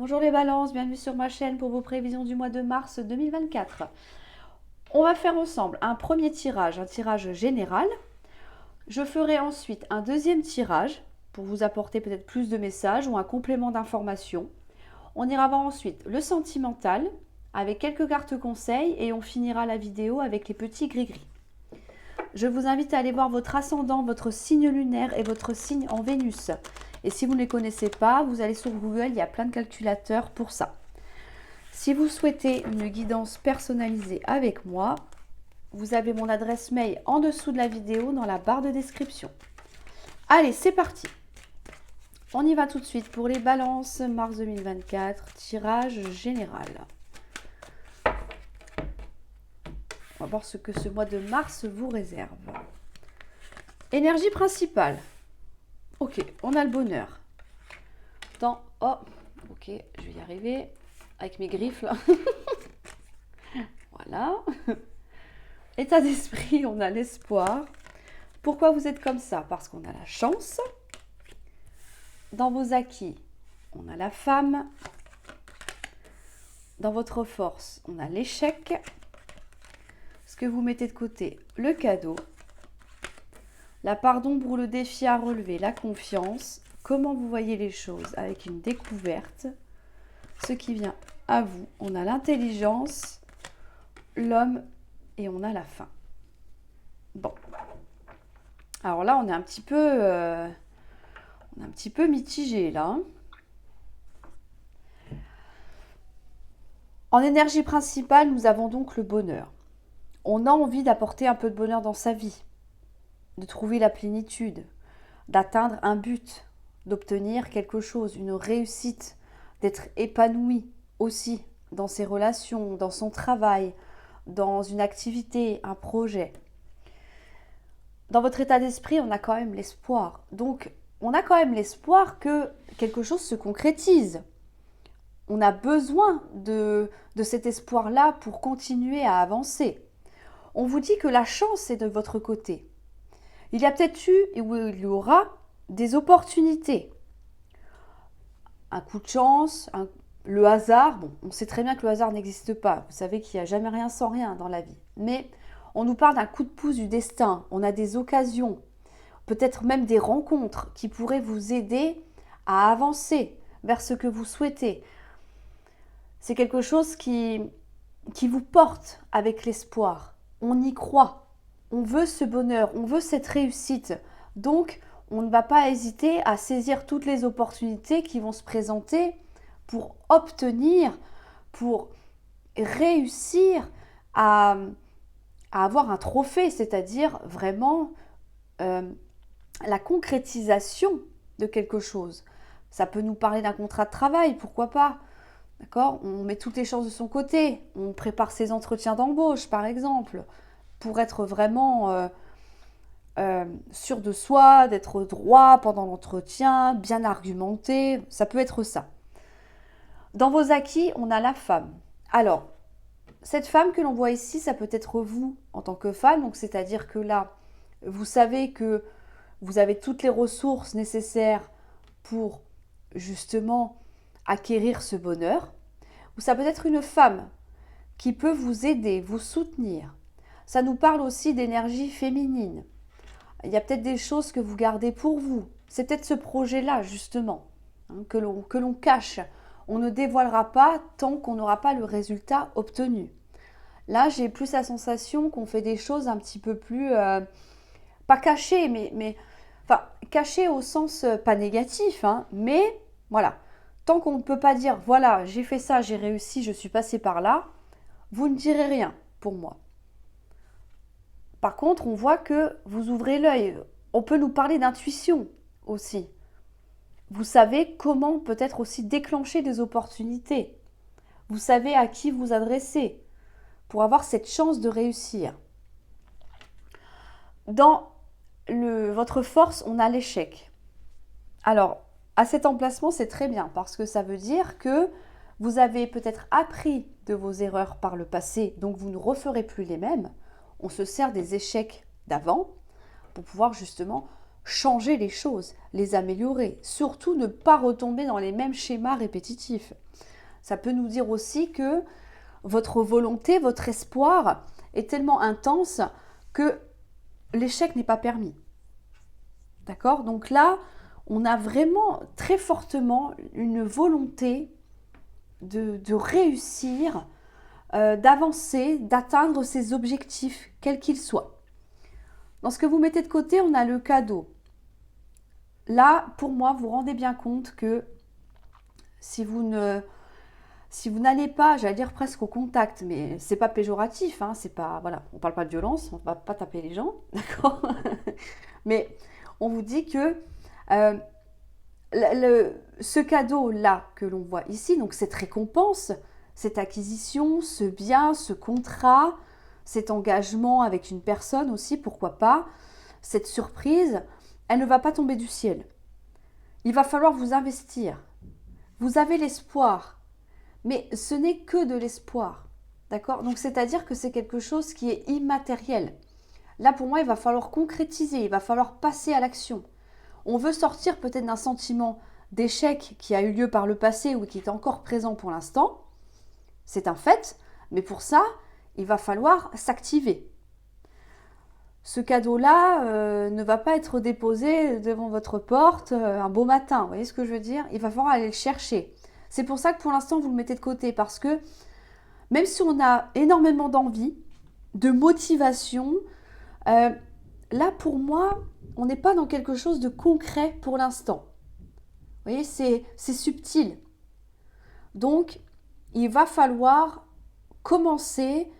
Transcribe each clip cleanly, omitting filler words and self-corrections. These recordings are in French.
Bonjour les balances, bienvenue sur ma chaîne pour vos prévisions du mois de mars 2024. On va faire ensemble un premier tirage, un tirage général. Je ferai ensuite un deuxième tirage pour vous apporter peut-être plus de messages ou un complément d'information. On ira voir ensuite le sentimental avec quelques cartes conseils et on finira la vidéo avec les petits gris-gris. Je vous invite à aller voir votre ascendant, votre signe lunaire et votre signe en Vénus. Et si vous ne les connaissez pas, vous allez sur Google, il y a plein de calculateurs pour ça. Si vous souhaitez une guidance personnalisée avec moi, vous avez mon adresse mail en dessous de la vidéo dans la barre de description. Allez, c'est parti. On y va tout de suite pour les balances mars 2024, tirage général. On va voir ce que ce mois de mars vous réserve. Énergie principale. Ok, on a le bonheur. Attends, oh, ok, je vais y arriver avec mes griffes là. Voilà. État d'esprit, on a l'espoir. Pourquoi vous êtes comme ça? Parce qu'on a la chance. Dans vos acquis, on a la femme. Dans votre force, on a l'échec. Ce que vous mettez de côté, le cadeau. La part d'ombre ou le défi à relever, la confiance. Comment vous voyez les choses avec une découverte. Ce qui vient à vous, on a l'intelligence, l'homme et on a la fin. Bon. Alors là, on est un petit peu mitigé là. En énergie principale, nous avons donc le bonheur. On a envie d'apporter un peu de bonheur dans sa vie, de trouver la plénitude, d'atteindre un but, d'obtenir quelque chose, une réussite, d'être épanoui aussi dans ses relations, dans son travail, dans une activité, un projet. Dans votre état d'esprit, on a quand même l'espoir. Donc, on a quand même l'espoir que quelque chose se concrétise. On a besoin de cet espoir-là pour continuer à avancer. On vous dit que la chance est de votre côté. Il y a peut-être eu et où il y aura des opportunités. Un coup de chance, le hasard. Bon, on sait très bien que le hasard n'existe pas. Vous savez qu'il n'y a jamais rien sans rien dans la vie. Mais on nous parle d'un coup de pouce du destin. On a des occasions, peut-être même des rencontres qui pourraient vous aider à avancer vers ce que vous souhaitez. C'est quelque chose qui vous porte avec l'espoir. On y croit. On veut ce bonheur, on veut cette réussite. Donc, on ne va pas hésiter à saisir toutes les opportunités qui vont se présenter pour obtenir, pour réussir à avoir un trophée, c'est-à-dire vraiment la concrétisation de quelque chose. Ça peut nous parler d'un contrat de travail, pourquoi pas? D'accord? On met toutes les chances de son côté. On prépare ses entretiens d'embauche, par exemple, pour être vraiment sûr de soi, d'être droit pendant l'entretien, bien argumenté. Ça peut être ça. Dans vos acquis, on a la femme. Alors, cette femme que l'on voit ici, ça peut être vous en tant que femme. Donc, c'est-à-dire que là, vous savez que vous avez toutes les ressources nécessaires pour justement acquérir ce bonheur. Ou ça peut être une femme qui peut vous aider, vous soutenir. Ça nous parle aussi d'énergie féminine. Il y a peut-être des choses que vous gardez pour vous. C'est peut-être ce projet-là, justement, que l'on cache. On ne dévoilera pas tant qu'on n'aura pas le résultat obtenu. Là, j'ai plus la sensation qu'on fait des choses un petit peu plus... pas cachées, mais enfin, cachées au sens pas négatif, mais voilà. Tant qu'on ne peut pas dire, voilà, j'ai fait ça, j'ai réussi, je suis passé par là, vous ne direz rien pour moi. Par contre, on voit que vous ouvrez l'œil. On peut nous parler d'intuition aussi. Vous savez comment peut-être aussi déclencher des opportunités. Vous savez à qui vous adresser pour avoir cette chance de réussir. Dans votre force, on a l'échec. Alors, à cet emplacement, c'est très bien parce que ça veut dire que vous avez peut-être appris de vos erreurs par le passé, donc vous ne referez plus les mêmes. On se sert des échecs d'avant pour pouvoir justement changer les choses, les améliorer. Surtout ne pas retomber dans les mêmes schémas répétitifs. Ça peut nous dire aussi que votre volonté, votre espoir est tellement intense que l'échec n'est pas permis. D'accord? Donc là, on a vraiment très fortement une volonté de réussir, d'avancer, d'atteindre ses objectifs, quels qu'ils soient. Dans ce que vous mettez de côté, on a le cadeau. Là, pour moi, vous vous rendez bien compte que si vous n'allez pas, j'allais dire presque au contact, mais c'est pas péjoratif, hein, c'est pas, voilà, on parle pas de violence, on va pas taper les gens, d'accord? Mais on vous dit que ce cadeau-là que l'on voit ici, donc cette récompense, cette acquisition, ce bien, ce contrat, cet engagement avec une personne aussi, pourquoi pas, cette surprise, elle ne va pas tomber du ciel. Il va falloir vous investir. Vous avez l'espoir, mais ce n'est que de l'espoir. D'accord? Donc c'est-à-dire que c'est quelque chose qui est immatériel. Là, pour moi, il va falloir concrétiser, il va falloir passer à l'action. On veut sortir peut-être d'un sentiment d'échec qui a eu lieu par le passé ou qui est encore présent pour l'instant. C'est un fait, mais pour ça, il va falloir s'activer. Ce cadeau-là ne va pas être déposé devant votre porte un beau matin, vous voyez ce que je veux dire? Il va falloir aller le chercher. C'est pour ça que pour l'instant, vous le mettez de côté, parce que même si on a énormément d'envie, de motivation, là, pour moi, on n'est pas dans quelque chose de concret pour l'instant. Vous voyez, c'est subtil. Donc, il va falloir commencer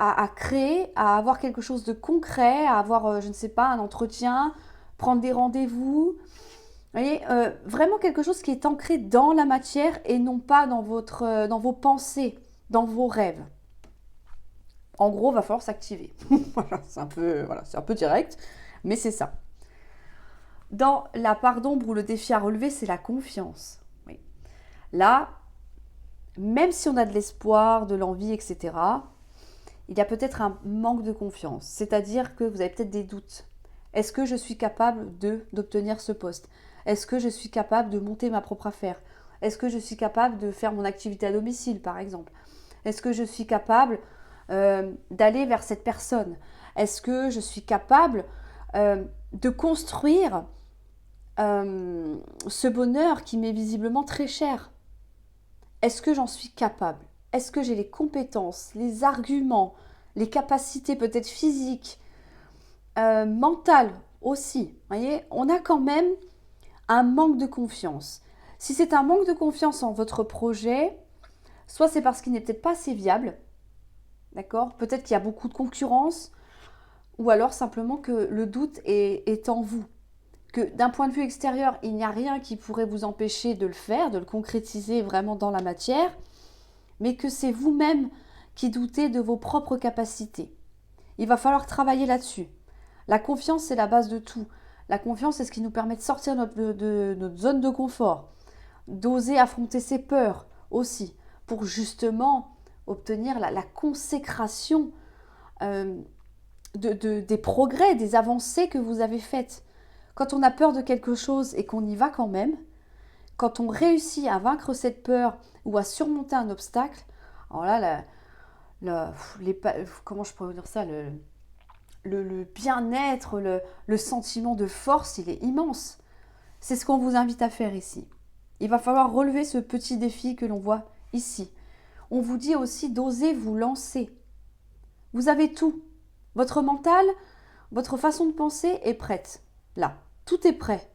à créer, à avoir quelque chose de concret, à avoir, je ne sais pas, un entretien, prendre des rendez-vous. Vous voyez, vraiment quelque chose qui est ancré dans la matière et non pas dans vos pensées, dans vos rêves. En gros, il va falloir s'activer. Voilà, c'est un peu direct, mais c'est ça. Dans la part d'ombre ou le défi à relever, c'est la confiance. Oui. Là, même si on a de l'espoir, de l'envie, etc., il y a peut-être un manque de confiance. C'est-à-dire que vous avez peut-être des doutes. Est-ce que je suis capable d'obtenir ce poste? Est-ce que je suis capable de monter ma propre affaire? Est-ce que je suis capable de faire mon activité à domicile, par exemple? Est-ce que je suis capable d'aller vers cette personne? Est-ce que je suis capable de construire ce bonheur qui m'est visiblement très cher? Est-ce que j'en suis capable? Est-ce que j'ai les compétences, les arguments, les capacités peut-être physiques, mentales aussi? Vous voyez, on a quand même un manque de confiance. Si c'est un manque de confiance en votre projet, soit c'est parce qu'il n'est peut-être pas assez viable, d'accord? Peut-être qu'il y a beaucoup de concurrence, ou alors simplement que le doute est en vous. Que d'un point de vue extérieur, il n'y a rien qui pourrait vous empêcher de le faire, de le concrétiser vraiment dans la matière, mais que c'est vous-même qui doutez de vos propres capacités. Il va falloir travailler là-dessus. La confiance, c'est la base de tout. La confiance, c'est ce qui nous permet de sortir de notre zone de confort, d'oser affronter ses peurs aussi, pour justement obtenir la consécration des progrès, des avancées que vous avez faites. Quand on a peur de quelque chose et qu'on y va quand même, quand on réussit à vaincre cette peur ou à surmonter un obstacle, alors là, comment je pourrais dire ça, le bien-être, le sentiment de force, il est immense. C'est ce qu'on vous invite à faire ici. Il va falloir relever ce petit défi que l'on voit ici. On vous dit aussi d'oser vous lancer. Vous avez tout. Votre mental, votre façon de penser est prête. Là, tout est prêt.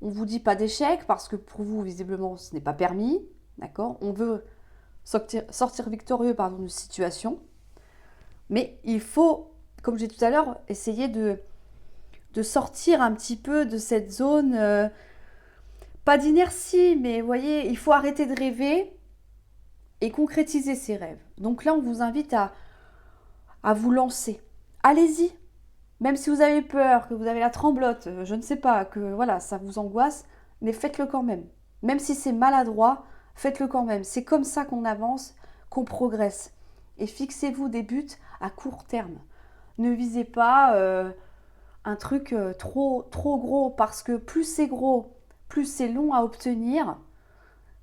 On ne vous dit pas d'échec parce que pour vous, visiblement, ce n'est pas permis. D'accord? On veut sortir victorieux d'une situation. Mais il faut, comme j'ai dit tout à l'heure, essayer de sortir un petit peu de cette zone, pas d'inertie, mais vous voyez, il faut arrêter de rêver et concrétiser ses rêves. Donc là, on vous invite à vous lancer. Allez-y. Même si vous avez peur, que vous avez la tremblote, je ne sais pas, que voilà, ça vous angoisse, mais faites-le quand même. Même si c'est maladroit, faites-le quand même. C'est comme ça qu'on avance, qu'on progresse. Et fixez-vous des buts à court terme. Ne visez pas un truc trop gros, parce que plus c'est gros, plus c'est long à obtenir,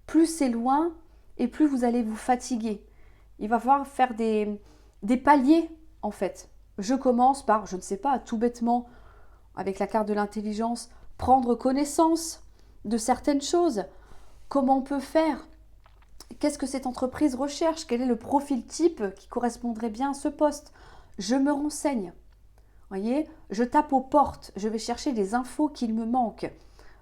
plus c'est loin et plus vous allez vous fatiguer. Il va falloir faire des paliers en fait. Je commence par, je ne sais pas, tout bêtement, avec la carte de l'intelligence, prendre connaissance de certaines choses. Comment on peut faire? Qu'est-ce que cette entreprise recherche? Quel est le profil type qui correspondrait bien à ce poste? Je me renseigne. Voyez, je tape aux portes, je vais chercher les infos qu'il me manque.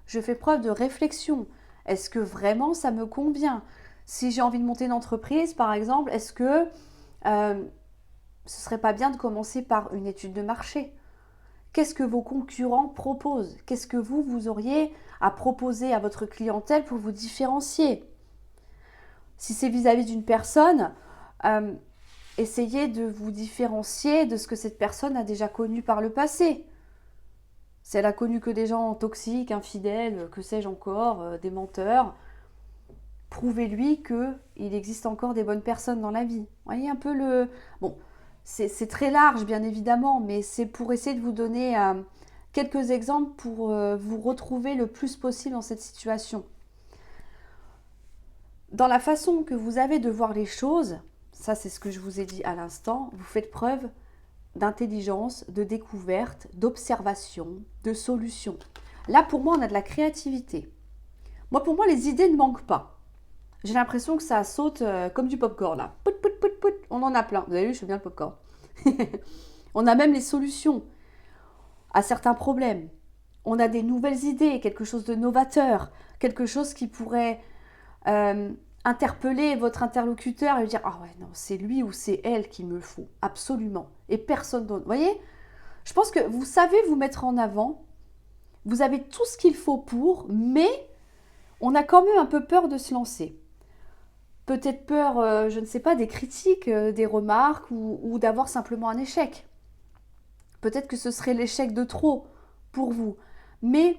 Je fais preuve de réflexion. Est-ce que vraiment ça me convient? Si j'ai envie de monter une entreprise, par exemple, est-ce que ce serait pas bien de commencer par une étude de marché? Qu'est-ce que vos concurrents proposent? Qu'est-ce que vous auriez à proposer à votre clientèle pour vous différencier? Si c'est vis-à-vis d'une personne, essayez de vous différencier de ce que cette personne a déjà connu par le passé. Si elle a connu que des gens toxiques, infidèles, que sais-je encore, des menteurs, prouvez-lui qu'il existe encore des bonnes personnes dans la vie. Vous voyez un peu le... Bon, c'est très large, bien évidemment, mais c'est pour essayer de vous donner quelques exemples pour vous retrouver le plus possible dans cette situation. Dans la façon que vous avez de voir les choses, ça c'est ce que je vous ai dit à l'instant, vous faites preuve d'intelligence, de découverte, d'observation, de solution. Là, pour moi, on a de la créativité. Pour moi, les idées ne manquent pas. J'ai l'impression que ça saute comme du popcorn, là. Pout, pout, pout, pout. On en a plein. Vous avez vu, je fais bien le popcorn. On a même les solutions à certains problèmes. On a des nouvelles idées, quelque chose de novateur, quelque chose qui pourrait interpeller votre interlocuteur et lui dire « Ah ouais, non, c'est lui ou c'est elle qu'il me faut, absolument. Et personne d'autre. » Vous voyez? Je pense que vous savez vous mettre en avant, vous avez tout ce qu'il faut pour, mais on a quand même un peu peur de se lancer. Peut-être peur, je ne sais pas, des critiques, des remarques ou d'avoir simplement un échec. Peut-être que ce serait l'échec de trop pour vous. Mais,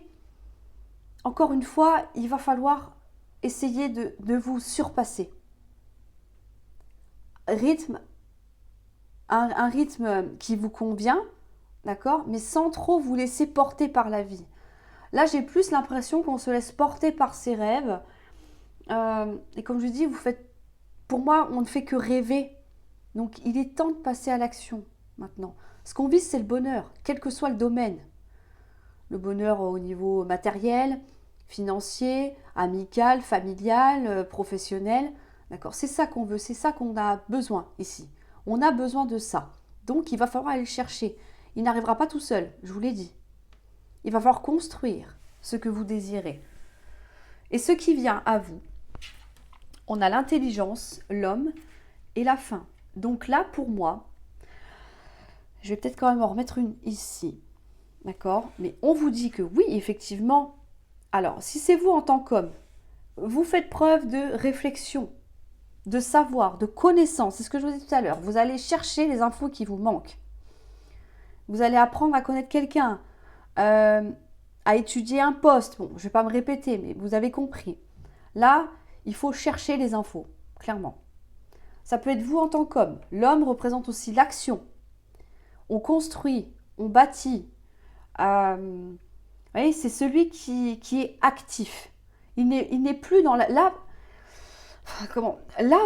encore une fois, il va falloir essayer de vous surpasser. Un rythme qui vous convient, d'accord, mais sans trop vous laisser porter par la vie. Là, j'ai plus l'impression qu'on se laisse porter par ses rêves. Et comme je dis, pour moi, on ne fait que rêver. Donc, il est temps de passer à l'action maintenant. Ce qu'on vise, c'est le bonheur, quel que soit le domaine. Le bonheur au niveau matériel, financier, amical, familial, professionnel. D'accord? C'est ça qu'on veut, c'est ça qu'on a besoin ici. On a besoin de ça. Donc, il va falloir aller le chercher. Il n'arrivera pas tout seul, je vous l'ai dit. Il va falloir construire ce que vous désirez. Et ce qui vient à vous, on a l'intelligence, l'homme et la faim. Donc là, pour moi, je vais peut-être quand même en remettre une ici. D'accord? Mais on vous dit que oui, effectivement. Alors, si c'est vous en tant qu'homme, vous faites preuve de réflexion, de savoir, de connaissance. C'est ce que je vous ai dit tout à l'heure. Vous allez chercher les infos qui vous manquent. Vous allez apprendre à connaître quelqu'un, à étudier un poste. Bon, je ne vais pas me répéter, mais vous avez compris. Là, il faut chercher les infos, clairement. Ça peut être vous en tant qu'homme. L'homme représente aussi l'action. On construit, on bâtit. Vous voyez, c'est celui qui est actif. Il n'est plus dans la... Là,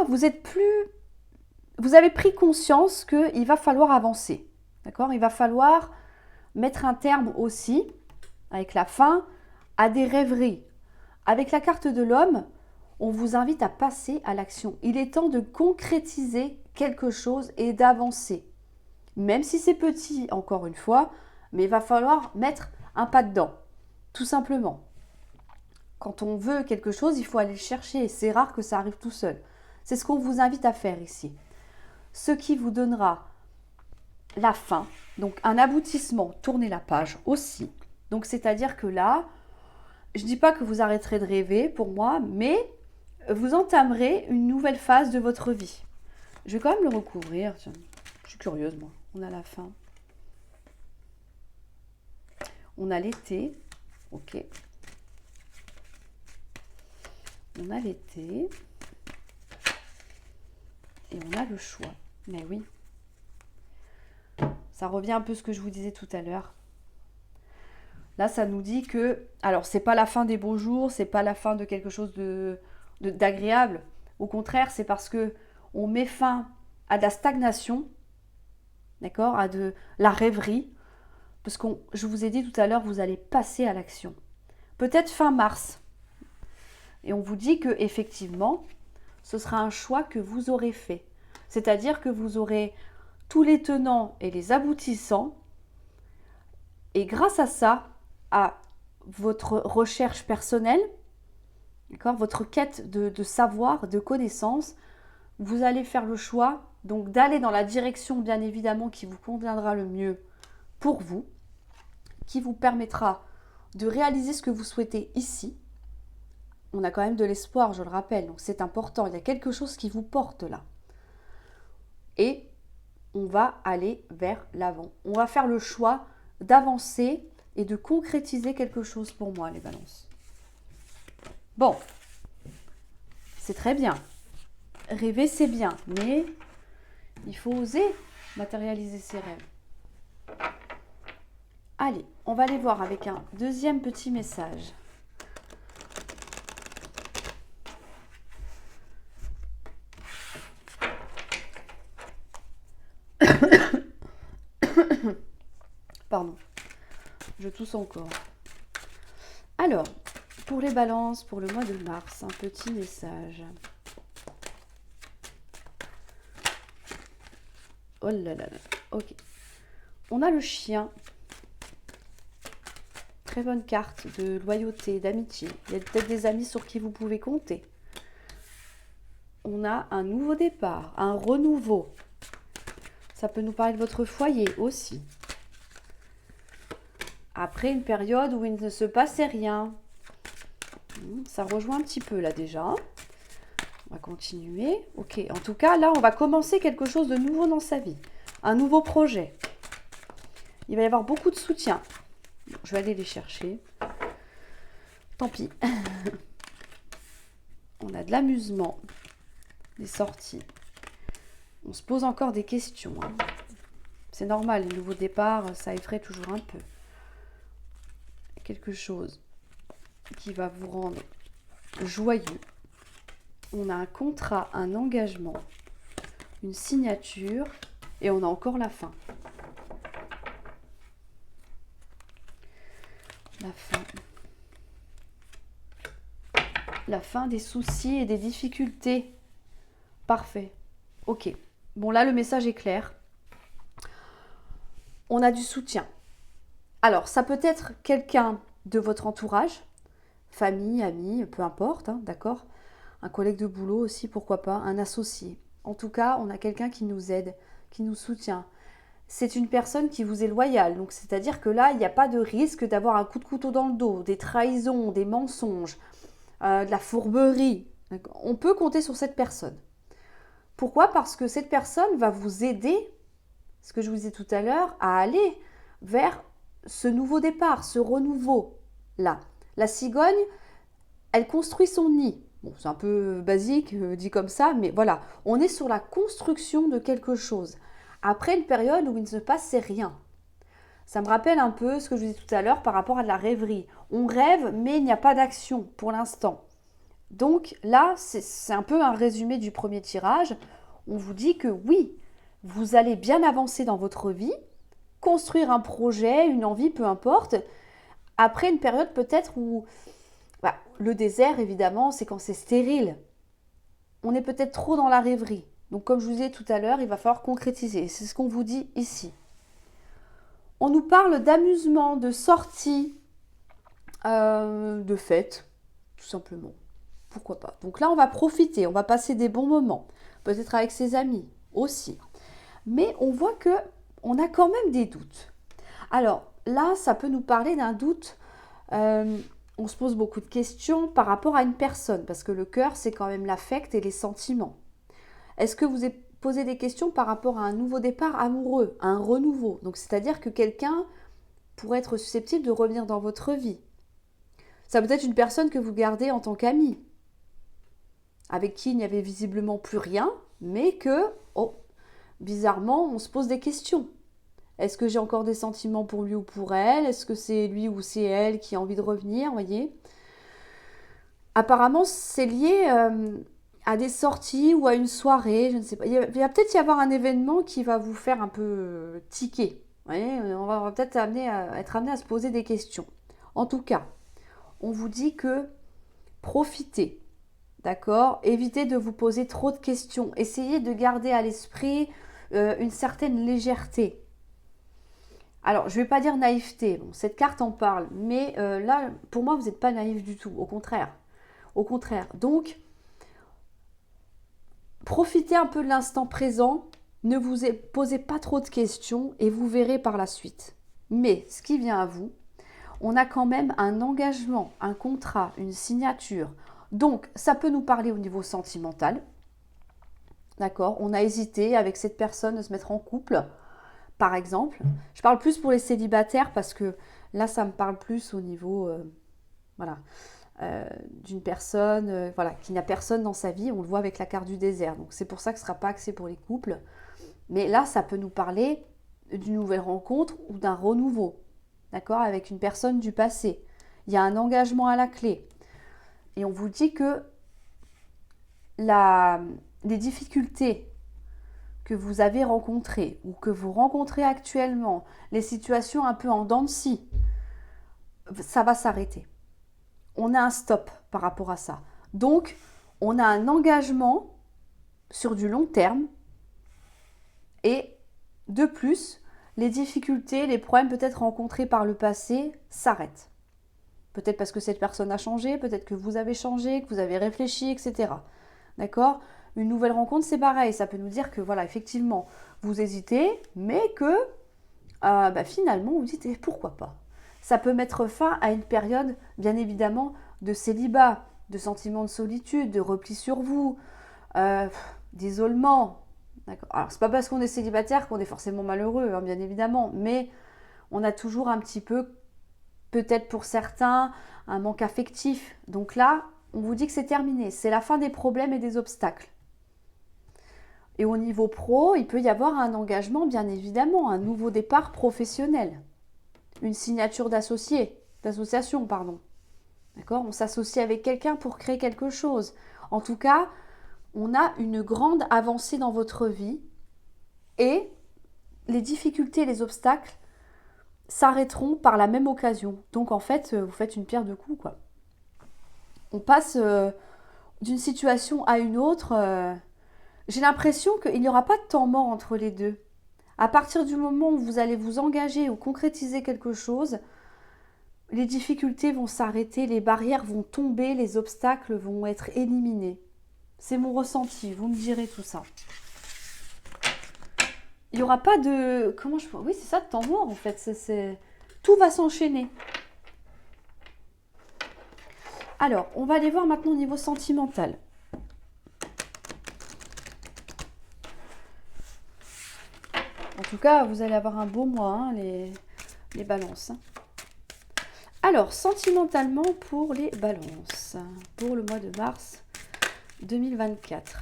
vous êtes plus... Vous avez pris conscience qu'il va falloir avancer. D'accord? Il va falloir mettre un terme aussi, avec la fin, à des rêveries. Avec la carte de l'homme, on vous invite à passer à l'action. Il est temps de concrétiser quelque chose et d'avancer. Même si c'est petit, encore une fois, mais il va falloir mettre un pas dedans, tout simplement. Quand on veut quelque chose, il faut aller le chercher. C'est rare que ça arrive tout seul. C'est ce qu'on vous invite à faire ici. Ce qui vous donnera la fin, donc un aboutissement, tournez la page aussi. Donc c'est-à-dire que là, je ne dis pas que vous arrêterez de rêver pour moi, mais vous entamerez une nouvelle phase de votre vie. Je vais quand même le recouvrir. Tiens, je suis curieuse, moi. On a la fin. On a l'été. Ok. On a l'été. Et on a le choix. Mais oui. Ça revient un peu à ce que je vous disais tout à l'heure. Là, ça nous dit que, alors, c'est pas la fin des beaux jours, c'est pas la fin de quelque chose d'agréable. Au contraire, c'est parce que on met fin à de la stagnation, d'accord, à de la rêverie, parce que je vous ai dit tout à l'heure, vous allez passer à l'action. Peut-être fin mars. Et on vous dit que effectivement, ce sera un choix que vous aurez fait. C'est-à-dire que vous aurez tous les tenants et les aboutissants. Et grâce à ça, à votre recherche personnelle, d'accord, votre quête de savoir, de connaissances, vous allez faire le choix donc d'aller dans la direction bien évidemment qui vous conviendra le mieux pour vous, qui vous permettra de réaliser ce que vous souhaitez ici. On a quand même de l'espoir, je le rappelle, donc c'est important, il y a quelque chose qui vous porte là. Et on va aller vers l'avant. On va faire le choix d'avancer et de concrétiser quelque chose pour moi, les balances. Bon, c'est très bien. Rêver, c'est bien, mais il faut oser matérialiser ses rêves. Allez, on va aller voir avec un deuxième petit message. Pardon, je tousse encore. Alors, pour les balances, pour le mois de mars, un petit message. Oh là là là, ok. On a le chien. Très bonne carte de loyauté, d'amitié. Il y a peut-être des amis sur qui vous pouvez compter. On a un nouveau départ, un renouveau. Ça peut nous parler de votre foyer aussi. Après une période où il ne se passait rien. Ça rejoint un petit peu là déjà. On va continuer. Ok, en tout cas, là, on va commencer quelque chose de nouveau dans sa vie. Un nouveau projet. Il va y avoir beaucoup de soutien. Bon, je vais aller les chercher. Tant pis. On a de l'amusement. Des sorties. On se pose encore des questions. Hein. C'est normal, les nouveaux départs, ça effraie toujours un peu. Quelque chose qui va vous rendre joyeux. On a un contrat, un engagement, une signature et on a encore la fin. La fin. La fin des soucis et des difficultés. Parfait. Ok. Bon, là, le message est clair. On a du soutien. Alors, ça peut être quelqu'un de votre entourage, famille, ami, peu importe, hein, d'accord ? Un collègue de boulot aussi, pourquoi pas, un associé. En tout cas, on a quelqu'un qui nous aide, qui nous soutient. C'est une personne qui vous est loyale, donc c'est-à-dire que là, il n'y a pas de risque d'avoir un coup de couteau dans le dos, des trahisons, des mensonges, de la fourberie. On peut compter sur cette personne. Pourquoi ? Parce que cette personne va vous aider, ce que je vous disais tout à l'heure, à aller vers ce nouveau départ, ce renouveau-là. La cigogne, elle construit son nid. Bon, c'est un peu basique, dit comme ça, mais voilà, on est sur la construction de quelque chose. Après une période où il ne se passait rien. Ça me rappelle un peu ce que je vous disais tout à l'heure par rapport à de la rêverie. On rêve, mais il n'y a pas d'action pour l'instant. Donc là, c'est un peu un résumé du premier tirage. On vous dit que oui, vous allez bien avancer dans votre vie, construire un projet, une envie, peu importe, après une période peut-être où le désert, évidemment, c'est quand c'est stérile. On est peut-être trop dans la rêverie. Donc, comme je vous disais tout à l'heure, il va falloir concrétiser. C'est ce qu'on vous dit ici. On nous parle d'amusement, de sortie, de fête, tout simplement. Pourquoi pas. Donc là, on va profiter, on va passer des bons moments. Peut-être avec ses amis aussi. Mais on voit que on a quand même des doutes. Alors là, ça peut nous parler d'un doute. On se pose beaucoup de questions par rapport à une personne, parce que le cœur, c'est quand même l'affect et les sentiments. Est-ce que vous avez posé des questions par rapport à un nouveau départ amoureux, à un renouveau ? Donc, c'est-à-dire que quelqu'un pourrait être susceptible de revenir dans votre vie. Ça peut être une personne que vous gardez en tant qu'ami, avec qui il n'y avait visiblement plus rien, mais que, bizarrement, on se pose des questions. Est-ce que j'ai encore des sentiments pour lui ou pour elle? Est-ce que c'est lui ou c'est elle qui a envie de revenir, vous voyez? Apparemment, c'est lié à des sorties ou à une soirée, je ne sais pas. Il va peut-être y avoir un événement qui va vous faire un peu tiquer. Vous voyez, on va peut-être être amené à se poser des questions. En tout cas, on vous dit que profitez, d'accord? Évitez de vous poser trop de questions. Essayez de garder à l'esprit une certaine légèreté. Alors, je ne vais pas dire naïveté, bon, cette carte en parle, mais là, pour moi, vous n'êtes pas naïf du tout, au contraire. Au contraire. Donc, profitez un peu de l'instant présent, ne vous posez pas trop de questions et vous verrez par la suite. Mais ce qui vient à vous, on a quand même un engagement, un contrat, une signature. Donc, ça peut nous parler au niveau sentimental. D'accord? On a hésité avec cette personne de se mettre en couple, par exemple. Je parle plus pour les célibataires parce que là, ça me parle plus au niveau voilà, d'une personne voilà, qui n'a personne dans sa vie. On le voit avec la carte du désert. Donc, c'est pour ça que ce ne sera pas axé pour les couples. Mais là, ça peut nous parler d'une nouvelle rencontre ou d'un renouveau. D'accord? Avec une personne du passé. Il y a un engagement à la clé. Et on vous dit que les difficultés que vous avez rencontrées ou que vous rencontrez actuellement, les situations un peu en dents de scie, ça va s'arrêter. On a un stop par rapport à ça. Donc, on a un engagement sur du long terme et de plus, les difficultés, les problèmes peut-être rencontrés par le passé s'arrêtent. Peut-être parce que cette personne a changé, peut-être que vous avez changé, que vous avez réfléchi, etc. D'accord? Une nouvelle rencontre, c'est pareil. Ça peut nous dire que, voilà, effectivement, vous hésitez, mais que finalement, vous dites, pourquoi pas? Ça peut mettre fin à une période, bien évidemment, de célibat, de sentiment de solitude, de repli sur vous, d'isolement. D'accord. Alors, c'est pas parce qu'on est célibataire qu'on est forcément malheureux, hein, bien évidemment, mais on a toujours un petit peu, peut-être pour certains, un manque affectif. Donc là, on vous dit que c'est terminé. C'est la fin des problèmes et des obstacles. Et au niveau pro, il peut y avoir un engagement, bien évidemment, un nouveau départ professionnel. Une signature d'association, pardon. D'accord? On s'associe avec quelqu'un pour créer quelque chose. En tout cas, on a une grande avancée dans votre vie et les difficultés, les obstacles s'arrêteront par la même occasion. Donc en fait, vous faites une pierre deux coups, quoi. On passe d'une situation à une autre. J'ai l'impression qu'il n'y aura pas de temps mort entre les deux. À partir du moment où vous allez vous engager ou concrétiser quelque chose, les difficultés vont s'arrêter, les barrières vont tomber, les obstacles vont être éliminés. C'est mon ressenti, vous me direz tout ça. Il n'y aura pas de... Comment je... Oui, c'est ça, de temps mort en fait. Tout va s'enchaîner. Alors, on va aller voir maintenant au niveau sentimental. En tout cas, vous allez avoir un beau mois, hein, les balances. Hein. Alors, sentimentalement pour les balances, pour le mois de mars 2024.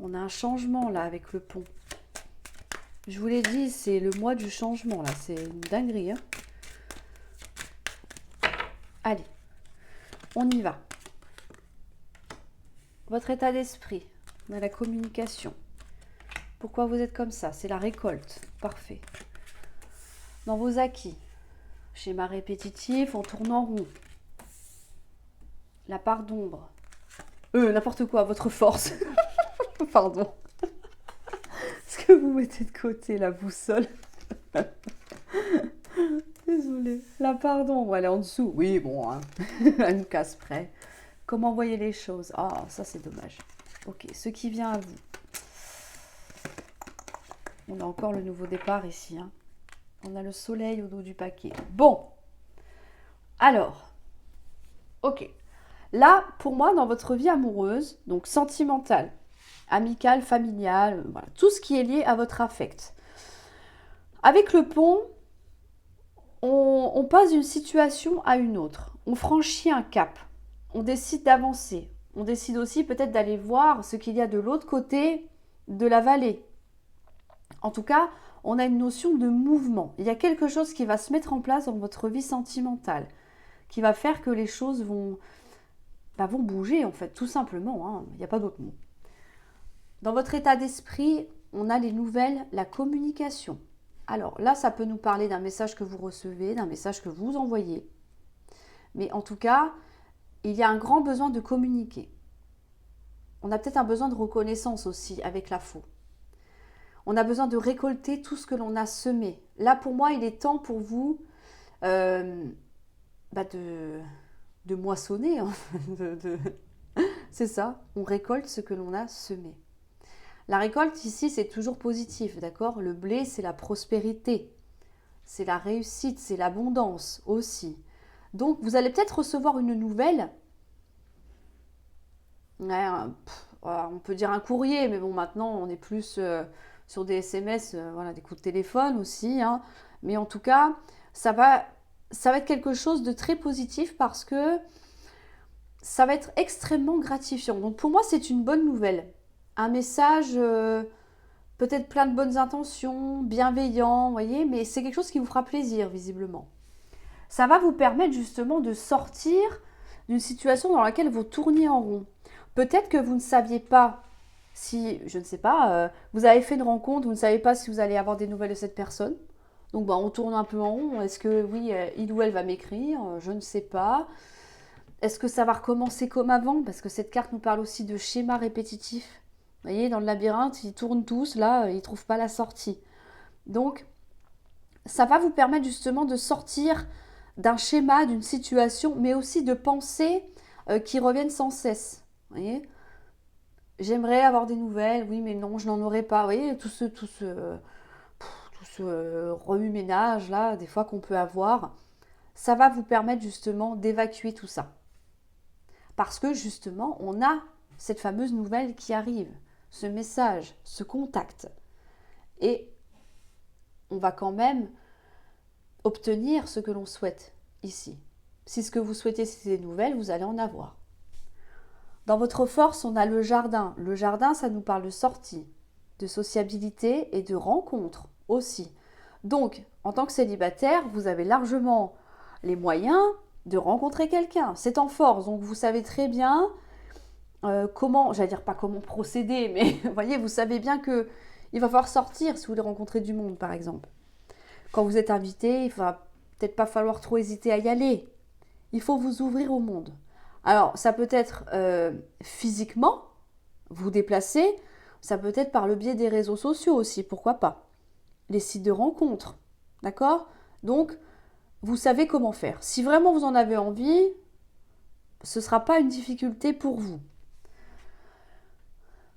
On a un changement là avec le pont. Je vous l'ai dit, c'est le mois du changement là, c'est une dinguerie. Hein. Allez, on y va. Votre état d'esprit, on a la communication. Pourquoi vous êtes comme ça? C'est la récolte, parfait. Dans vos acquis, schéma répétitif, on tourne en rond. La part d'ombre. N'importe quoi, votre force. Pardon. Est-ce que vous mettez de côté la boussole? Désolée. La part d'ombre, elle est en dessous. Oui, bon, hein. Elle nous casse près. Comment voyez les choses? Ah, ça c'est dommage. Ok, ce qui vient à vous. On a encore le nouveau départ ici. Hein. On a le soleil au dos du paquet. Bon. Alors. Ok. Là, pour moi, dans votre vie amoureuse, donc sentimentale, amicale, familiale, voilà, tout ce qui est lié à votre affect. Avec le pont, on passe d'une situation à une autre. On franchit un cap. On décide d'avancer. on décide aussi peut-être d'aller voir ce qu'il y a de l'autre côté de la vallée. En tout cas, on a une notion de mouvement. Il y a quelque chose qui va se mettre en place dans votre vie sentimentale, qui va faire que les choses vont bouger, en fait, tout simplement. Hein. Il n'y a pas d'autre mot. Dans votre état d'esprit, on a les nouvelles, la communication. Alors là, ça peut nous parler d'un message que vous recevez, d'un message que vous envoyez. Mais en tout cas, il y a un grand besoin de communiquer. On a peut-être un besoin de reconnaissance aussi avec la faux. On a besoin de récolter tout ce que l'on a semé. Là, pour moi, il est temps pour vous de moissonner. Hein. C'est ça, on récolte ce que l'on a semé. La récolte ici, c'est toujours positif, d'accord? Le blé, c'est la prospérité, c'est la réussite, c'est l'abondance aussi. Donc, vous allez peut-être recevoir une nouvelle. Ouais, on peut dire un courrier, mais bon, maintenant, on est plus sur des SMS, voilà, des coups de téléphone aussi. Hein. Mais en tout cas, ça va être quelque chose de très positif parce que ça va être extrêmement gratifiant. Donc, pour moi, c'est une bonne nouvelle. Un message peut-être plein de bonnes intentions, bienveillant, vous voyez, mais c'est quelque chose qui vous fera plaisir, visiblement. Ça va vous permettre justement de sortir d'une situation dans laquelle vous tourniez en rond. Peut-être que vous ne saviez pas si, je ne sais pas, vous avez fait une rencontre, vous ne savez pas si vous allez avoir des nouvelles de cette personne. Donc on tourne un peu en rond. Est-ce que oui, il ou elle va m'écrire? Je ne sais pas. Est-ce que ça va recommencer comme avant? Parce que cette carte nous parle aussi de schémas répétitifs. Vous voyez, dans le labyrinthe, ils tournent tous, là, ils ne trouvent pas la sortie. Donc, ça va vous permettre justement de sortir d'un schéma, d'une situation, mais aussi de pensées qui reviennent sans cesse. Vous voyez, j'aimerais avoir des nouvelles, oui, mais non, je n'en aurai pas. Vous voyez, tout ce remue-ménage, là, des fois qu'on peut avoir, ça va vous permettre justement d'évacuer tout ça. Parce que justement, on a cette fameuse nouvelle qui arrive, ce message, ce contact. Et on va quand même obtenir ce que l'on souhaite ici. Si ce que vous souhaitez, c'est des nouvelles, vous allez en avoir. Dans votre force, on a le jardin. Le jardin, ça nous parle de sortie, de sociabilité et de rencontre aussi. Donc, en tant que célibataire, vous avez largement les moyens de rencontrer quelqu'un. C'est en force, donc vous savez très bien comment, j'allais dire pas comment procéder, mais vous voyez, vous savez bien que il va falloir sortir si vous voulez rencontrer du monde, par exemple. Quand vous êtes invité, il va peut-être pas falloir trop hésiter à y aller. Il faut vous ouvrir au monde. Alors, ça peut être physiquement, vous déplacer, ça peut être par le biais des réseaux sociaux aussi, pourquoi pas. Les sites de rencontres, d'accord? Donc, vous savez comment faire. Si vraiment vous en avez envie, ce ne sera pas une difficulté pour vous.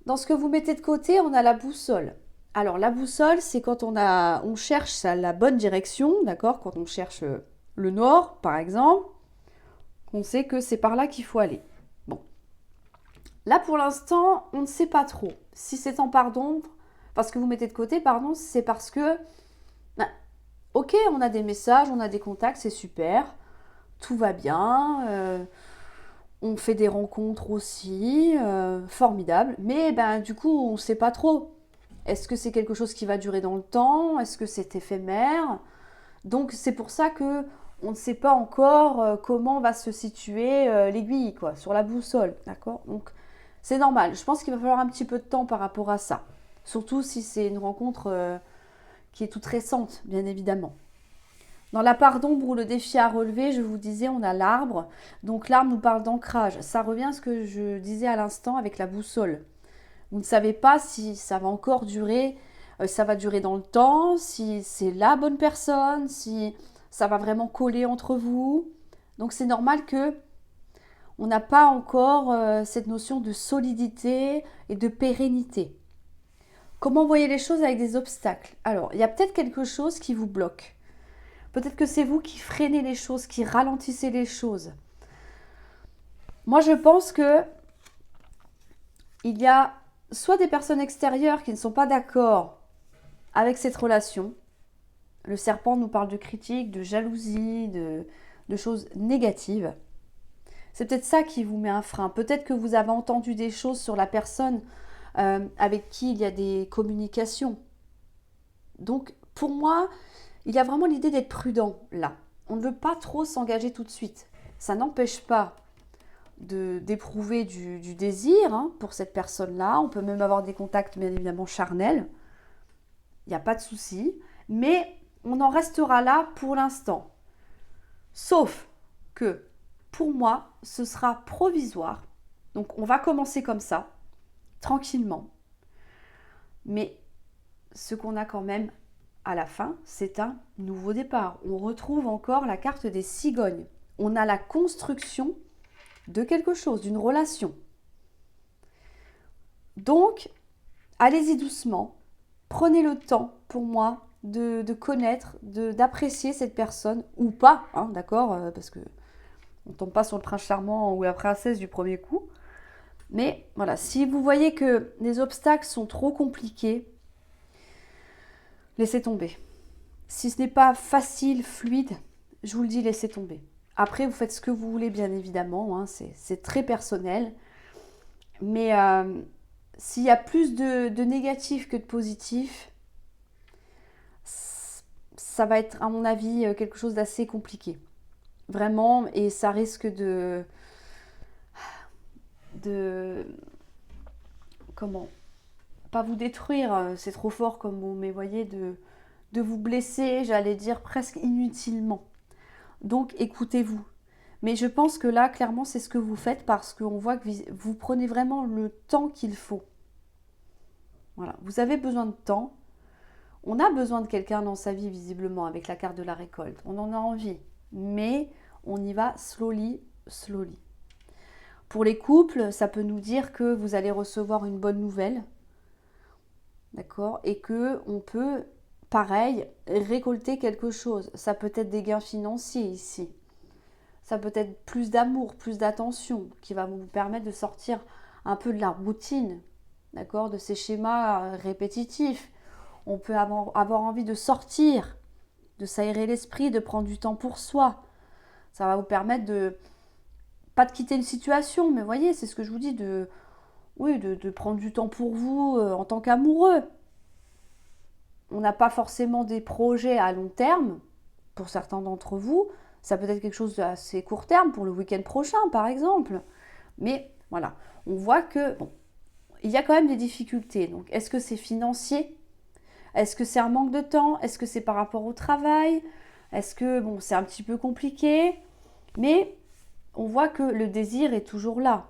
Dans ce que vous mettez de côté, on a la boussole. Alors, la boussole, c'est quand on cherche la bonne direction, d'accord? Quand on cherche le nord, par exemple, on sait que c'est par là qu'il faut aller. Bon. Là, pour l'instant, on ne sait pas trop. Si c'est en part d'ombre, parce que vous mettez de côté, pardon, c'est parce que, ok, on a des messages, on a des contacts, c'est super, tout va bien, on fait des rencontres aussi, formidable, mais du coup, on ne sait pas trop. Est-ce que c'est quelque chose qui va durer dans le temps? Est-ce que c'est éphémère? Donc, c'est pour ça que on ne sait pas encore comment va se situer l'aiguille, quoi, sur la boussole, d'accord? Donc, c'est normal. Je pense qu'il va falloir un petit peu de temps par rapport à ça. Surtout si c'est une rencontre qui est toute récente, bien évidemment. Dans la part d'ombre ou le défi à relever, je vous disais, on a l'arbre. Donc, l'arbre nous parle d'ancrage. Ça revient à ce que je disais à l'instant avec la boussole. Vous ne savez pas si ça va encore durer, ça va durer dans le temps, si c'est la bonne personne, si ça va vraiment coller entre vous. Donc c'est normal que on n'a pas encore cette notion de solidité et de pérennité. Comment voyez les choses avec des obstacles? Alors, il y a peut-être quelque chose qui vous bloque. Peut-être que c'est vous qui freinez les choses, qui ralentissez les choses. Moi, je pense que il y a soit des personnes extérieures qui ne sont pas d'accord avec cette relation. Le serpent nous parle de critique, de jalousie, de choses négatives. C'est peut-être ça qui vous met un frein. Peut-être que vous avez entendu des choses sur la personne avec qui il y a des communications. Donc, pour moi, il y a vraiment l'idée d'être prudent là. On ne veut pas trop s'engager tout de suite. Ça n'empêche pas d'éprouver du désir hein, pour cette personne-là. On peut même avoir des contacts bien évidemment charnels. Il n'y a pas de souci. Mais on en restera là pour l'instant. Sauf que pour moi, ce sera provisoire. Donc on va commencer comme ça, tranquillement. Mais ce qu'on a quand même à la fin, c'est un nouveau départ. On retrouve encore la carte des cigognes. On a la construction de quelque chose, d'une relation. Donc, allez-y doucement. Prenez le temps, pour moi, de connaître, d'apprécier cette personne, ou pas, hein, d'accord, parce que on ne tombe pas sur le prince charmant ou la princesse du premier coup. Mais voilà, si vous voyez que les obstacles sont trop compliqués, laissez tomber. Si ce n'est pas facile, fluide, je vous le dis, laissez tomber. Après, vous faites ce que vous voulez, bien évidemment, hein, c'est très personnel. Mais s'il y a plus de négatif que de positif, ça va être, à mon avis, quelque chose d'assez compliqué. Vraiment, et ça risque comment, pas vous détruire, c'est trop fort comme mot, mais voyez, de vous blesser, j'allais dire presque inutilement. Donc écoutez-vous. Mais je pense que là, clairement, c'est ce que vous faites parce qu'on voit que vous prenez vraiment le temps qu'il faut. Voilà, vous avez besoin de temps. On a besoin de quelqu'un dans sa vie, visiblement, avec la carte de la récolte. On en a envie. Mais on y va slowly, slowly. Pour les couples, ça peut nous dire que vous allez recevoir une bonne nouvelle. D'accord? Et que on peut, pareil, récolter quelque chose. Ça peut être des gains financiers ici. Ça peut être plus d'amour, plus d'attention qui va vous permettre de sortir un peu de la routine, d'accord, de ces schémas répétitifs. On peut avoir envie de sortir, de s'aérer l'esprit, de prendre du temps pour soi. Ça va vous permettre de, pas de quitter une situation, mais voyez, c'est ce que je vous dis, de prendre du temps pour vous en tant qu'amoureux. On n'a pas forcément des projets à long terme, pour certains d'entre vous. Ça peut être quelque chose d'assez court terme, pour le week-end prochain, par exemple. Mais voilà, on voit que il y a quand même des difficultés. Donc, est-ce que c'est financier? Est-ce que c'est un manque de temps? Est-ce que c'est par rapport au travail? Est-ce que, c'est un petit peu compliqué? Mais on voit que le désir est toujours là.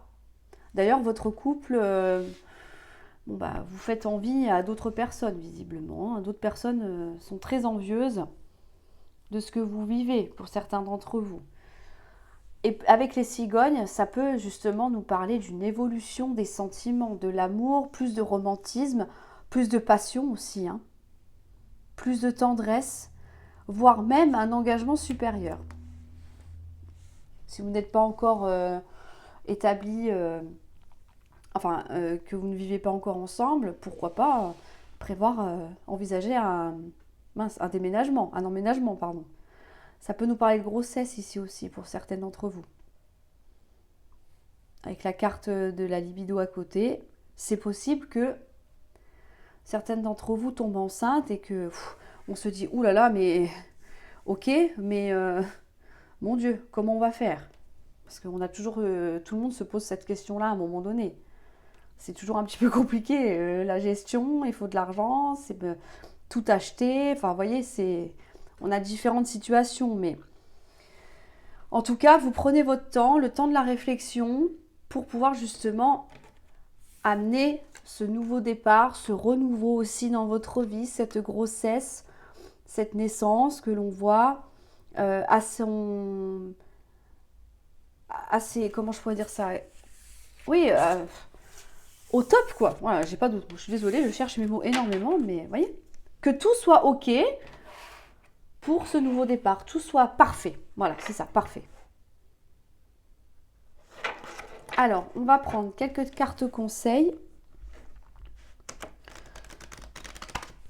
D'ailleurs, votre couple, vous faites envie à d'autres personnes, visiblement. Hein. D'autres personnes sont très envieuses de ce que vous vivez, pour certains d'entre vous. Et avec les cigognes, ça peut justement nous parler d'une évolution des sentiments, de l'amour, plus de romantisme, plus de passion aussi, hein. Plus de tendresse, voire même un engagement supérieur. Si vous n'êtes pas encore établi, que vous ne vivez pas encore ensemble, pourquoi pas prévoir, envisager un déménagement, un emménagement, pardon. Ça peut nous parler de grossesse ici aussi pour certaines d'entre vous. Avec la carte de la libido à côté, c'est possible que certaines d'entre vous tombent enceintes et que on se dit ouh là là, mais ok, mais mon Dieu, comment on va faire? Parce qu'on a toujours, tout le monde se pose cette question-là à un moment donné. C'est toujours un petit peu compliqué, la gestion, il faut de l'argent, c'est tout acheter, enfin vous voyez, on a différentes situations, mais en tout cas, vous prenez votre temps, le temps de la réflexion, pour pouvoir justement amener ce nouveau départ, ce renouveau aussi dans votre vie, cette grossesse, cette naissance que l'on voit comment je pourrais dire ça? Oui, au top quoi. Voilà, j'ai pas d'autre mot. Je suis désolée, je cherche mes mots énormément, mais vous voyez, que tout soit ok pour ce nouveau départ, tout soit parfait. Voilà, c'est ça, parfait. Alors, on va prendre quelques cartes conseils.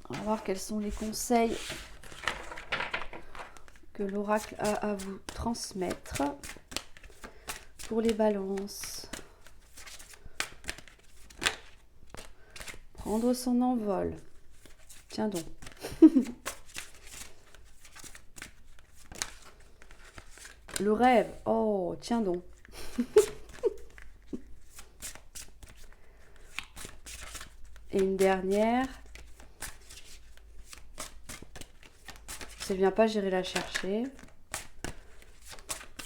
On va voir quels sont les conseils que l'oracle a à vous transmettre pour les balances. Prendre son envol. Tiens donc. Le rêve. Oh, tiens donc. Et une dernière. Si elle vient pas, j'irai la chercher.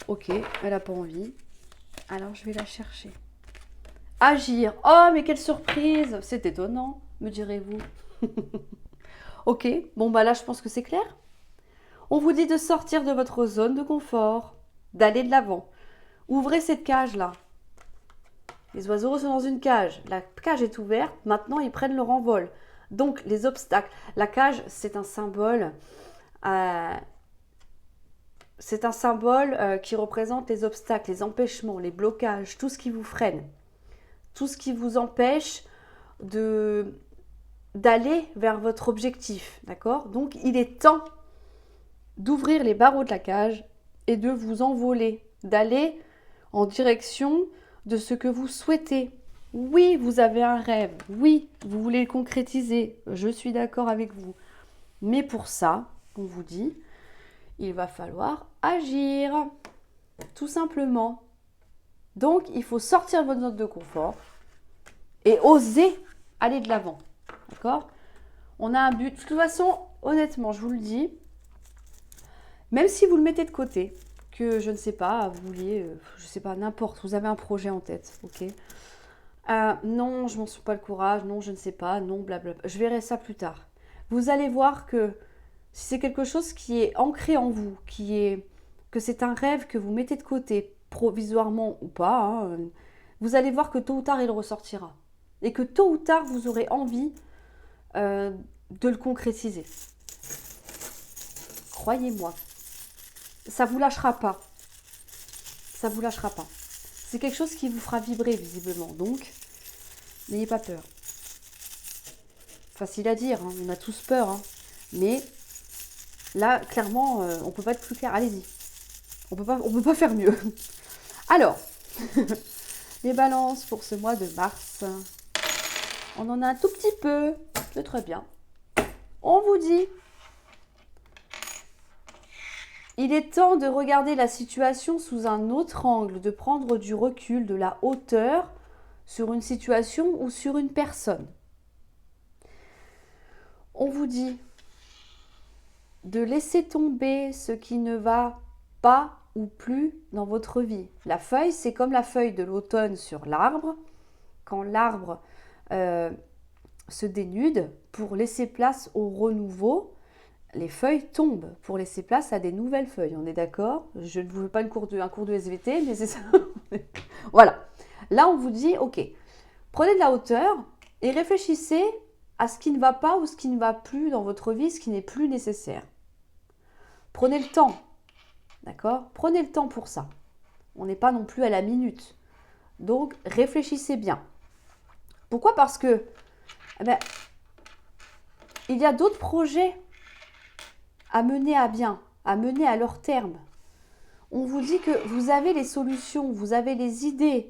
Ok, elle n'a pas envie. Alors, je vais la chercher. Agir. Oh, mais quelle surprise. C'est étonnant, me direz-vous. Ok, bon, bah là, je pense que c'est clair. On vous dit de sortir de votre zone de confort, d'aller de l'avant. Ouvrez cette cage-là. Les oiseaux sont dans une cage. La cage est ouverte. Maintenant, ils prennent leur envol. Donc, les obstacles. La cage, c'est un symbole. Qui représente les obstacles, les empêchements, les blocages, tout ce qui vous freine. Tout ce qui vous empêche d'aller vers votre objectif. D'accord ? Donc, il est temps d'ouvrir les barreaux de la cage et de vous envoler, d'aller en direction de ce que vous souhaitez. Oui, vous avez un rêve, oui, vous voulez le concrétiser, je suis d'accord avec vous. Mais pour ça, on vous dit, il va falloir agir, tout simplement. Donc, il faut sortir de votre zone de confort et oser aller de l'avant. D'accord ? On a un but. De toute façon, honnêtement, je vous le dis, même si vous le mettez de côté, que je ne sais pas, vous vouliez, je ne sais pas, n'importe, vous avez un projet en tête, ok ? Non, je m'en sens pas le courage, non, je ne sais pas, non, blablabla. Je verrai ça plus tard. Vous allez voir que si c'est quelque chose qui est ancré en vous, que c'est un rêve que vous mettez de côté, provisoirement ou pas, hein, vous allez voir que tôt ou tard, il ressortira. Et que tôt ou tard, vous aurez envie de le concrétiser. Croyez-moi. Ça ne vous lâchera pas. Ça ne vous lâchera pas. C'est quelque chose qui vous fera vibrer visiblement. Donc, n'ayez pas peur. Facile à dire, hein, on a tous peur. Hein. Mais là, clairement, on ne peut pas être plus clair. Allez-y. On peut pas faire mieux. Alors, les balances pour ce mois de mars. On en a un tout petit peu. C'est très bien. On vous dit... Il est temps de regarder la situation sous un autre angle, de prendre du recul, de la hauteur sur une situation ou sur une personne. On vous dit de laisser tomber ce qui ne va pas ou plus dans votre vie. La feuille, c'est comme la feuille de l'automne sur l'arbre. Quand l'arbre se dénude, pour laisser place au renouveau, les feuilles tombent pour laisser place à des nouvelles feuilles. On est d'accord ? Je ne vous veux pas un cours de SVT, mais c'est ça. Voilà. Là, on vous dit, ok, prenez de la hauteur et réfléchissez à ce qui ne va pas ou ce qui ne va plus dans votre vie, ce qui n'est plus nécessaire. Prenez le temps. D'accord ? Prenez le temps pour ça. On n'est pas non plus à la minute. Donc, réfléchissez bien. Pourquoi ? Parce que, il y a d'autres projets à mener à bien, à mener à leur terme. On vous dit que vous avez les solutions, vous avez les idées,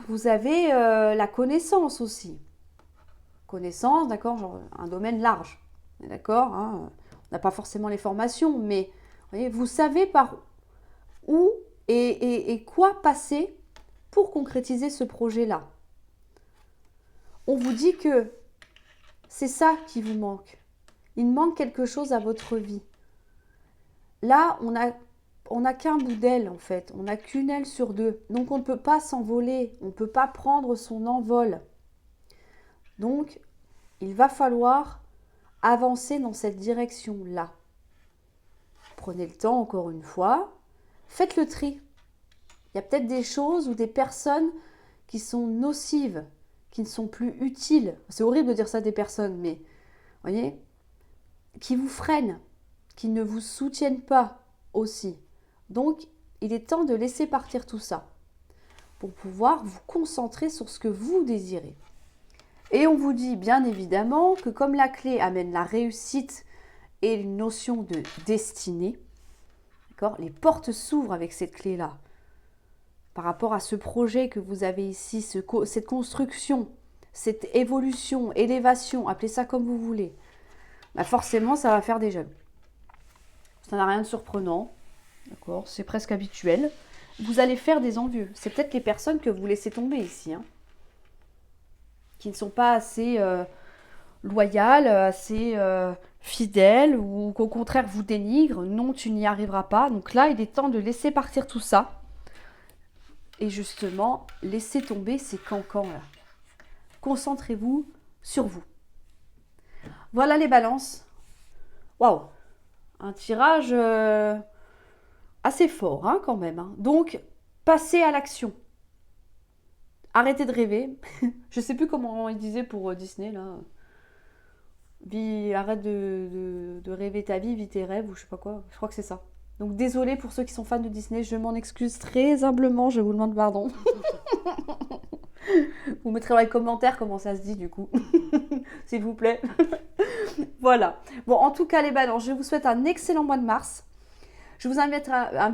vous avez la connaissance aussi. Connaissance, d'accord, genre un domaine large, d'accord, hein, on n'a pas forcément les formations, mais voyez, vous savez par où et quoi passer pour concrétiser ce projet-là. On vous dit que c'est ça qui vous manque. Il manque quelque chose à votre vie. Là, on n'a qu'un bout d'aile en fait. On n'a qu'une aile sur deux. Donc, on ne peut pas s'envoler. On ne peut pas prendre son envol. Donc, il va falloir avancer dans cette direction-là. Prenez le temps, encore une fois. Faites le tri. Il y a peut-être des choses ou des personnes qui sont nocives, qui ne sont plus utiles. C'est horrible de dire ça des personnes, mais voyez, qui vous freinent, qui ne vous soutiennent pas aussi. Donc, il est temps de laisser partir tout ça pour pouvoir vous concentrer sur ce que vous désirez. Et on vous dit bien évidemment que comme la clé amène la réussite et une notion de destinée, d'accord, les portes s'ouvrent avec cette clé-là. par rapport à ce projet que vous avez ici, cette construction, cette évolution, élévation, appelez ça comme vous voulez, bah forcément, ça va faire des jaloux. Ça n'a rien de surprenant, d'accord? C'est presque habituel. Vous allez faire des envieux. C'est peut-être les personnes que vous laissez tomber ici, hein, qui ne sont pas assez loyales, assez fidèles, ou qu'au contraire vous dénigrent. Non, tu n'y arriveras pas. Donc là, il est temps de laisser partir tout ça. Et justement, laissez tomber ces cancans là. Concentrez-vous sur vous. Voilà les balances. Waouh! Un tirage assez fort, hein, quand même. Hein. Donc, passez à l'action. Arrêtez de rêver. Je sais plus comment il disait pour Disney, là. Arrête de rêver ta vie, vis tes rêves, ou je sais pas quoi. Je crois que c'est ça. Donc, désolé pour ceux qui sont fans de Disney, je m'en excuse très humblement, je vous demande pardon. Vous mettrez dans les commentaires comment ça se dit, du coup. S'il vous plaît. Voilà. Bon, en tout cas, les balances, je vous souhaite un excellent mois de mars. Je vous invite à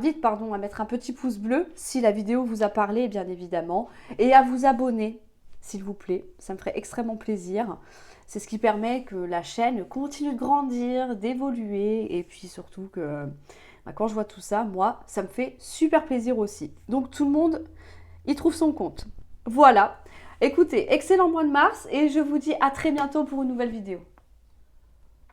mettre un petit pouce bleu si la vidéo vous a parlé, bien évidemment, et à vous abonner, s'il vous plaît. Ça me ferait extrêmement plaisir. C'est ce qui permet que la chaîne continue de grandir, d'évoluer, et puis surtout que quand je vois tout ça, moi, ça me fait super plaisir aussi. Donc tout le monde y trouve son compte. Voilà. Écoutez, excellent mois de mars, et je vous dis à très bientôt pour une nouvelle vidéo.